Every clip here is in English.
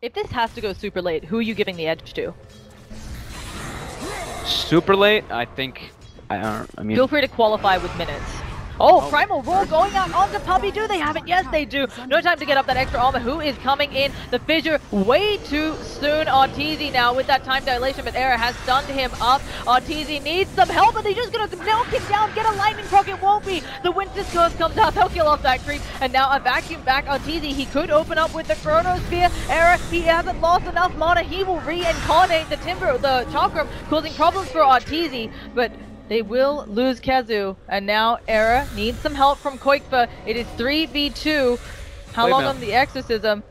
If this has to go super late, who are you giving the edge to? Super late, I think. I mean, feel free to qualify with minutes. Oh, Primal Roar going out onto Puppey. Do they have it? Yes, they do. No time to get up that extra armor. Who is coming in? The fissure way too soon. Arteezy now with that time dilation, but Era has stunned him up. Arteezy needs some help, but they're just going to knock him down. Get a lightning proc. It won't be. The Winter's Curse comes out. They'll kill off that creep. And now a vacuum back. Arteezy, he could open up with the Chronosphere. Era, he hasn't lost enough mana. He will reincarnate the Chakram, causing problems for Arteezy. But they will lose Kazu, and now Era needs some help from Koikfa. It is 3v2. How long on the exorcism?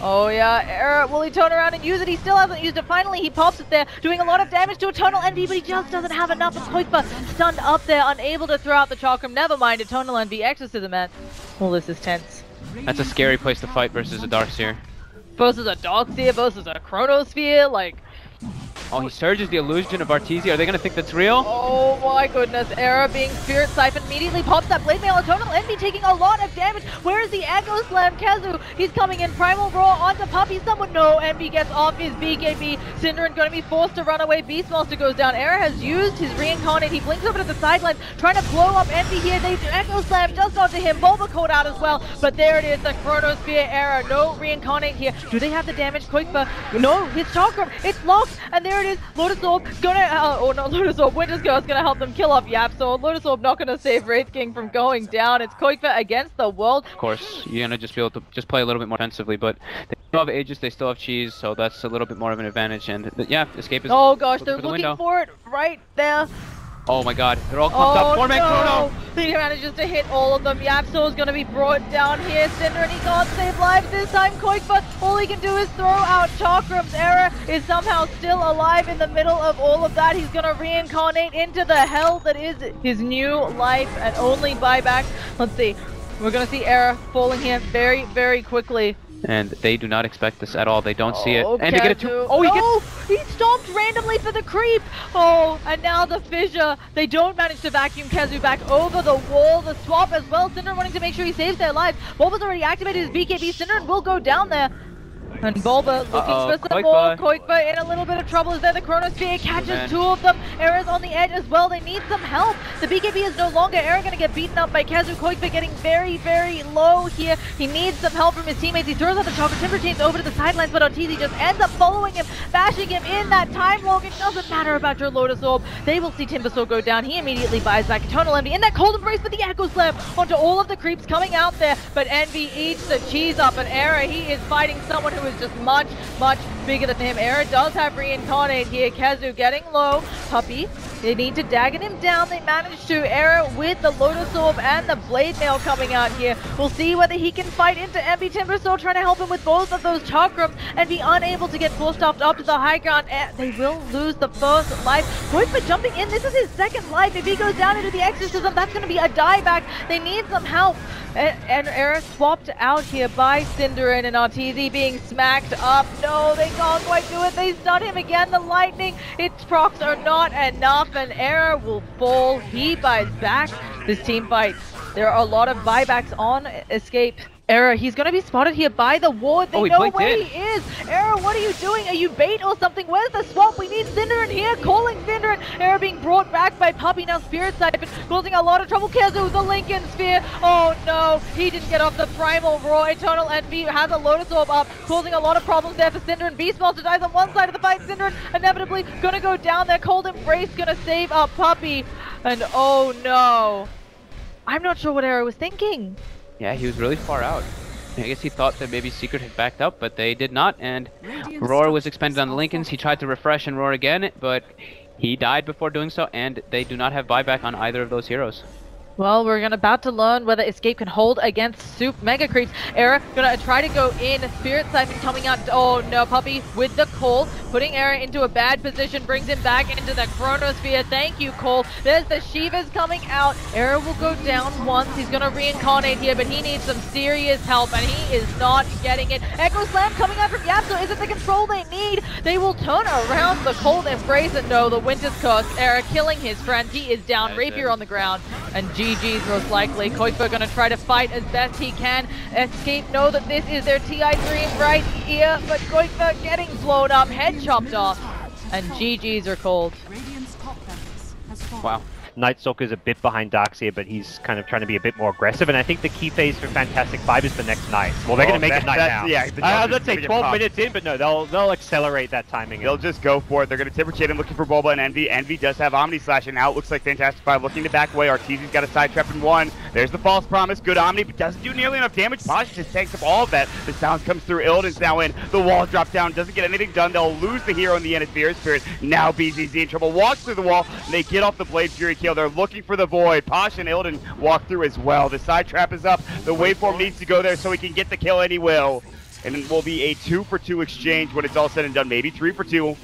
Oh yeah, Era, will he turn around and use it? He still hasn't used it. Finally, he pops it there, doing a lot of damage to Eternal Envy, but he just doesn't have enough. And Koikfa stunned up there, unable to throw out the Chakram. Never mind, Eternal Envy, exorcism, man. Well, this is tense. That's a scary place to fight versus a Darkseer. Versus a Darkseer, versus a Chronosphere, like... Oh, he surges the illusion of Arteezy. Are they going to think that's real? Oh my goodness. Era being Spirit Siphon immediately pops that Blade Mail. Eternal Envy taking a lot of damage. Where is the Echo Slam? Kazu, he's coming in. Primal Roar onto Puppey. Someone, no. Envy gets off his BKB. Synderin going to be forced to run away. Beastmaster goes down. Era has used his Reincarnate. He blinks over to the sidelines, trying to blow up Envy here. They Echo Slam just onto him. Bulba caught out as well. But there it is, the Chronosphere. Era. No Reincarnate here. Do they have the damage? Koikfa. No, his Chakram. It's locked. And there it is. Lotus Orb gonna, oh no, Lotus Orb, Winter's Curse gonna help them kill off YapzOr. Lotus Orb not gonna save Wraith King from going down. It's Koikfa against the world. Of course, you're gonna just be able to just play a little bit more defensively, but they still have Aegis, they still have Cheese, so that's a little bit more of an advantage. And yeah, Escape is. Oh gosh, they're looking for it right there. Oh my god, they're all clumped up. Four-man Chrono! He manages to hit all of them. YapzOr is going to be brought down here. Cinder, and he can't save lives this time. Koikfa, all he can do is throw out Chakrams. Era is somehow still alive in the middle of all of that. He's going to reincarnate into the hell that is his new life and only buyback. Let's see. We're going to see Era falling here very, very quickly. And they do not expect this at all. They don't see it. And Kazu. they get it too. Oh, he stomped randomly for the creep. Oh, and now the fissure. They don't manage to vacuum Kazu back over the wall. The swap as well. Cinder wanting to make sure he saves their lives. Bulba's already activated his BKB. Cinder will go down there. And Bulba looking for some more. Koikfa in a little bit of trouble. Is there the Chronosphere? Catches two of them. Era's on the edge as well. They need some help. The BKB is no longer. Era gonna get beaten up by Kazu. Koikfa getting very, very low here. He needs some help from his teammates. He throws out the Chakra Timber Chains over to the sidelines, but Arteezy just ends up following him, bashing him in that time log. It doesn't matter about your Lotus Orb. They will see Timbersaw go down. He immediately buys back Eternal Envy in that Cold Embrace with the Echo Slam onto all of the creeps coming out there. But Envy eats the cheese up, and Era, he is fighting someone who is just much bigger than him. Era does have Reincarnate here. Kazu getting low. Puppey, they need to dagger him down. They managed to. Era with the Lotus Orb and the Blade Mail coming out here. We'll see whether he can fight into Envy. Timbersaw trying to help him with both of those Chakrams and be unable to get forced up to the high ground. They will lose the first life. Koikfa jumping in. This is his second life. If he goes down into the exorcism, that's going to be a dieback. They need some help. And Era swapped out here by Synderin, and Arteezy being smacked up. No, they can't quite do it. They stun him again. The lightning, its procs are not enough, and Era will fall. He buys back this team fight. There are a lot of buybacks on Escape. Era, he's going to be spotted here by the ward. They know where he is. Era, what are you doing? Are you bait or something? Where's the swap? We need Synderin here. Calling Synderin. Era being brought back by Puppey. Now Spirit Siphon causing a lot of trouble. Kazu, the Lincoln Sphere. Oh no, he didn't get off the Primal Roar. Eternal Envy has a Lotus Orb up, causing a lot of problems there for Synderin. Beastmaster dies on one side of the fight. Synderin inevitably going to go down there. Cold Embrace going to save up Puppey. And oh no. I'm not sure what Era was thinking. Yeah, he was really far out. I guess he thought that maybe Secret had backed up, but they did not, and Roar was expended on the Lincolns. He tried to refresh and roar again, but he died before doing so, and they do not have buyback on either of those heroes. Well, we're about to learn whether Escape can hold against Mega Creeps. Era gonna try to go in. Spirit Siphon coming out. Oh no, Puppey with the call, putting Era into a bad position, brings him back into the Chronosphere. Thank you, Cole. There's the Shivas coming out. Era will go down once. He's gonna reincarnate here, but he needs some serious help, and he is not getting it. Echo Slam coming out from YapzOr. Is it the control they need? They will turn around the Cold Embrace, and no, the Winter's Curse. Era killing his friend. He is down. Rapier on the ground. And GG's most likely. Koifa gonna try to fight as best he can. Escape know that this is their TI dream right here, but Koifa getting blown up, head chopped off. And GG's are cold. Wow. Nightstalker's a bit behind Darkseer, but he's kind of trying to be a bit more aggressive, and I think the key phase for Fantastic 5 is the next night. Well, they're going to make it night now. Yeah, let's say 12 minutes in, but no, they'll accelerate that timing. They'll just go for it. They're going to Timber Chain him, looking for Boba and Envy. Envy does have Omni Slash, and now it looks like Fantastic 5 looking to back away. Arteezy's got a side trap in one. There's the False Promise. Good Omni, but doesn't do nearly enough damage. Pasha just tanks up all of that. The sound comes through. Illidan's now in. The wall drops down. Doesn't get anything done. They'll lose the hero in the end of Fear Spirit. Now BZZ in trouble. Walks through the wall. And they get off the Blade Fury kill. They're looking for the Void. Pasha and Illidan walk through as well. The side trap is up. The waveform needs to go there so he can get the kill, and he will. And it will be a 2-for-2 exchange when it's all said and done. Maybe 3-for-2.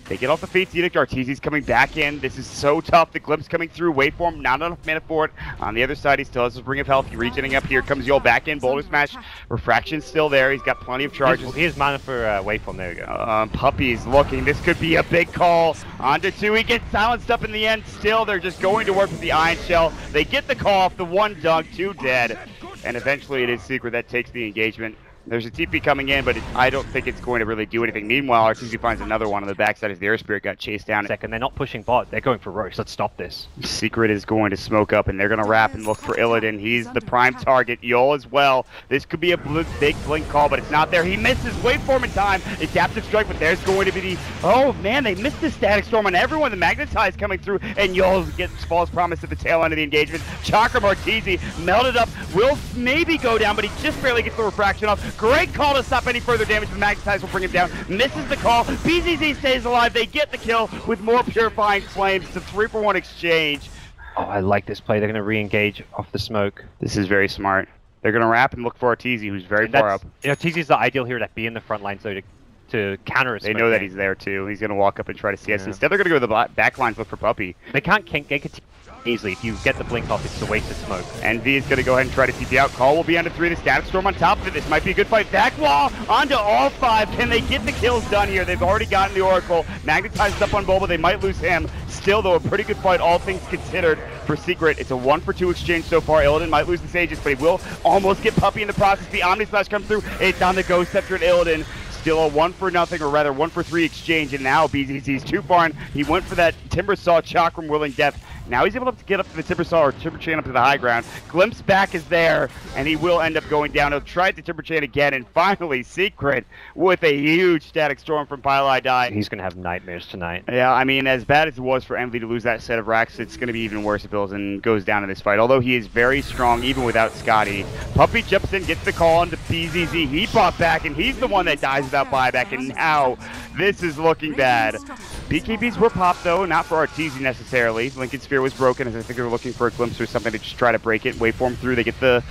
They get off the Fate's Edict. Arteezy's coming back in. This is so tough. The Glimpse coming through. Waveform, not enough mana for it. On the other side, he still has his Ring of Health. He's regening up. Here comes Yol back in. Boulder Smash. Refraction's still there. He's got plenty of charges. He has mana for Waveform. There we go. Puppy's looking. This could be a big call. Onto 2. He gets silenced up in the end. Still, they're just going to work with the Iron Shell. They get the call off the 1 dunk. 2 dead. And eventually, it is Secret that takes the engagement. There's a TP coming in, but I don't think it's going to really do anything. Meanwhile, Arteezy finds another one on the backside as the Air Spirit got chased down. Second, they're not pushing bot. They're going for Roche. Let's stop this. Secret is going to smoke up, and they're going to wrap and look for Illidan. He's the prime target. Yol as well. This could be a big blink call, but it's not there. He misses Waveform in time. Adaptive Strike, but there's going to be the... Oh, man, they missed the Static Storm on everyone. The Magnetize coming through, and Yol gets False Promise at the tail end of the engagement. Chakram Arteezy melted up. Will maybe go down, but he just barely gets the refraction off. Great call to stop any further damage. The Magnetize will bring him down. Misses the call. BZZ stays alive. They get the kill with more Purifying Flames. It's a 3-for-1 exchange. Oh, I like this play. They're going to re-engage off the smoke. This is very smart. They're going to wrap and look for Arteezy, who's very far up. Arteezy's the ideal hero to be in the front line, so to counter a smoke. They know that he's there too. He's going to walk up and try to CS. Instead, they're going to go to the back lines, look for Puppy. They can't gank it easily. If you get the blink off, it's a waste of smoke. Envy is going to go ahead and try to TP out. Call will be under 3. The Static Storm on top of it. This might be a good fight. Back wall onto all 5. Can they get the kills done here? They've already gotten the Oracle. Magnetized up on Boba. They might lose him. Still, though, a pretty good fight, all things considered, for Secret. It's a 1-for-2 exchange so far. Illidan might lose the Sages, but he will almost get Puppy in the process. The Omni Slash comes through. It's on the Ghost Scepter at Illidan. Still a 1-for-0, or rather 1-for-3 exchange, and now BZZ's too far, and he went for that Timber Saw Chakram Willing Death. Now he's able to get up to the Timber Saw, or Timber Chain up to the high ground. Glimpse back is there, and he will end up going down. He'll try the Timber Chain again, and finally Secret with a huge Static Storm from Pile Die. He's going to have nightmares tonight. Yeah, I mean, as bad as it was for Envy to lose that set of racks, it's going to be even worse if Illidan goes down in this fight. Although he is very strong, even without Scotty. Puppy jumps in, gets the call onto BZZ. He bought back, and he's the one that dies without buyback, and now this is looking bad. BKBs were popped, though, not for Arteezy necessarily. Lincoln Sphere was broken, as I think they were looking for a glimpse or something to just try to break it. Waveform through, they get the...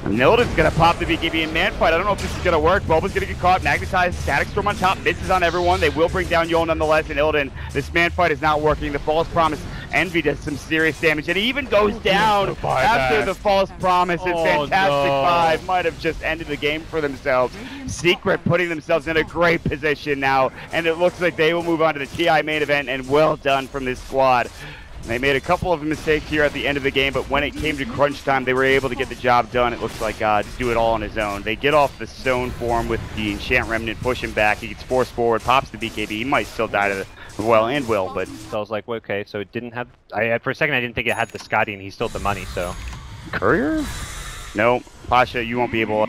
Illidan's going to pop the BKB in man fight. I don't know if this is going to work. Bulba's going to get caught. Magnetized. Static Storm on top. Misses on everyone. They will bring down Yol nonetheless. And Illidan, this man fight is not working. The False Promise. Envy does some serious damage. And he even goes down after the False Promise. And Fantastic 5 might have just ended the game for themselves. Secret putting themselves in a great position now. And it looks like they will move on to the TI main event. And well done from this squad. They made a couple of mistakes here at the end of the game, but when it came to crunch time, they were able to get the job done. It looks like just do it all on his own. They get off the stone form with the Enchant Remnant, push him back. He gets forced forward, pops the BKB. He might still die to the well, and will, but... So I was like, well, okay, so it didn't have... for a second, I didn't think it had the Scotty, and he stole the money, so... Courier? No, Pasha, you won't be able...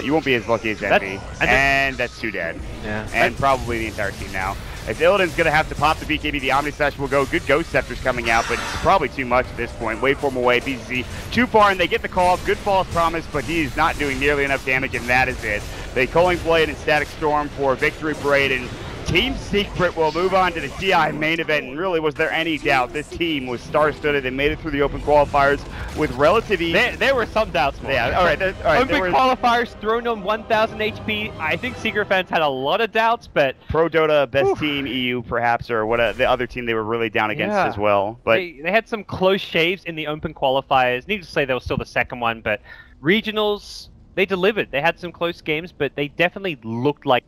you won't be as lucky as Envy. And that's 2 dead. Yeah. And probably the entire team now. As Illidan's going to have to pop the BKB, the Omni Slash will go. Good Ghost Scepter's coming out, but it's probably too much at this point. Waveform away, BZZ too far, and they get the call. Good False Promise, but he's not doing nearly enough damage, and that is it. They Culling Blade and Static Storm for Victory Parade, and Team Secret will move on to the TI main event, and really, was there any doubt? This team was star-studded. They made it through the open qualifiers with relative ease. There were some doubts. Yeah, all right. Open qualifiers thrown on 1,000 HP. I think Secret fans had a lot of doubts, but... Pro Dota, best team, EU perhaps, or what the other team they were really down against as well. But they had some close shaves in the open qualifiers. Needless to say, they were still the second one, but regionals, they delivered. They had some close games, but they definitely looked like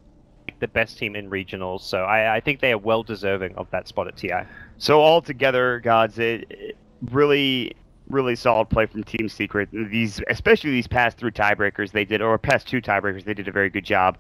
the best team in regionals, so I think they are well deserving of that spot at TI. So altogether, gods, it really really solid play from Team Secret. Especially these past 3 tiebreakers they did, or past 2 tiebreakers, they did a very good job.